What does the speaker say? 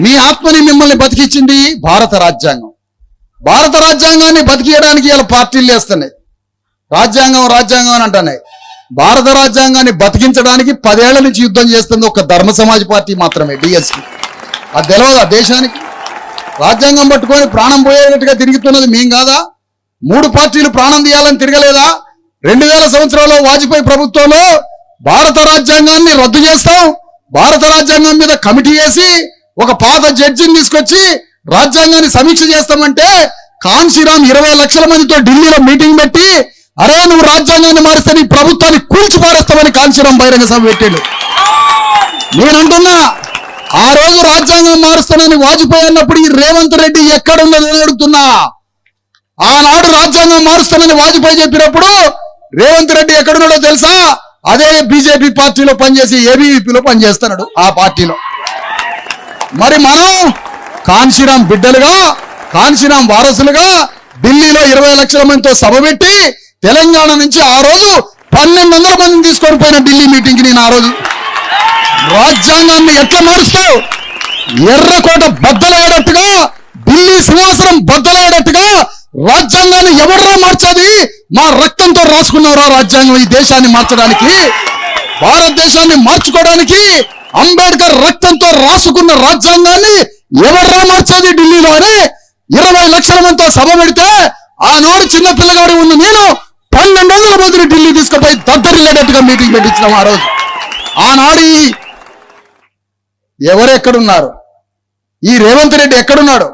మీ ఆత్మని మిమ్మల్ని బతికించింది భారత రాజ్యాంగం. భారత రాజ్యాంగాన్ని బతికియడానికి ఇలా పార్టీలు వేస్తున్నాయి. రాజ్యాంగం రాజ్యాంగం అని అంటున్నాయి. భారత రాజ్యాంగాన్ని బతికించడానికి 10 ఏళ్ల నుంచి యుద్ధం చేస్తుంది ఒక ధర్మ సమాజ్ పార్టీ మాత్రమే, డిఎస్పీ. అది తెలియదా దేశానికి? రాజ్యాంగం పట్టుకొని ప్రాణం పోయేటట్టుగా తిరుగుతున్నది మేం కాదా? 3 పార్టీలు ప్రాణం తీయాలని తిరగలేదా? 2000 సంవత్సరాల్లో వాజ్పేయి ప్రభుత్వంలో భారత రాజ్యాంగాన్ని రద్దు చేస్తాం, భారత రాజ్యాంగం మీద కమిటీ వేసి ఒక పాత జడ్జిని తీసుకొచ్చి రాజ్యాంగాన్ని సమీక్ష చేస్తామంటే కాన్సీరామ్ 20 లక్షల మందితో ఢిల్లీలో మీటింగ్ పెట్టి, అరే నువ్వు రాజ్యాంగాన్ని మారిస్తే నీ ప్రభుత్వాన్ని కూల్చి పారేస్తామని కాన్సీరామ్ బహిరంగ సభ పెట్టాడు. నేనంటున్నా, ఆ రోజు రాజ్యాంగం మారుస్తానని వాజ్పేయి అన్నప్పుడు ఈ రేవంత్ రెడ్డి ఎక్కడున్నదని అడుగుతున్నా. ఆనాడు రాజ్యాంగం మారుస్తానని వాజ్పేయి చెప్పినప్పుడు రేవంత్ రెడ్డి ఎక్కడున్నాడో తెలుసా? అదే బీజేపీ పార్టీలో పనిచేసి ఏబీవీపీలో పనిచేస్తున్నాడు ఆ పార్టీలో. మరి మనం కాన్సీరామ్ బిడ్డలుగా, కాన్సీరామ్ వారసులుగా ఢిల్లీలో 20 లక్షల మందితో సభ పెట్టి తెలంగాణ నుంచి ఆ రోజు 1200 మందిని తీసుకొని పోయిన ఢిల్లీ మీటింగ్కి నేను ఆ రోజు రాజ్యాంగాన్ని ఎట్లా మారుస్తావు? ఎర్రకోట బద్దలయ్యేటట్టుగా, ఢిల్లీ సింహాసనం బద్దలయ్యేటట్టుగా రాజ్యాంగాన్ని ఎవర్రా మార్చేది? మా రక్తంతో రాసుకున్నారా రాజ్యాంగం? ఈ దేశాన్ని మార్చడానికి, భారతదేశాన్ని మార్చుకోవడానికి అంబేద్కర్ రక్తంతో రాసుకున్న రాజ్యాంగాన్ని ఎవర్రా మార్చేది ఢిల్లీలో అని 20 లక్షల మందితో సభ పెడితే ఆనాడు చిన్న పిల్లగాడు ఉన్న నేను 1200 మందిని ఢిల్లీ తీసుకుపోయి దద్దరిల్లేటట్టుగా మీటింగ్ పెట్టించినాం ఆ రోజు. ఆనాడు ఎవరెక్కడున్నారు? ఈ రేవంత్ రెడ్డి ఎక్కడున్నాడు?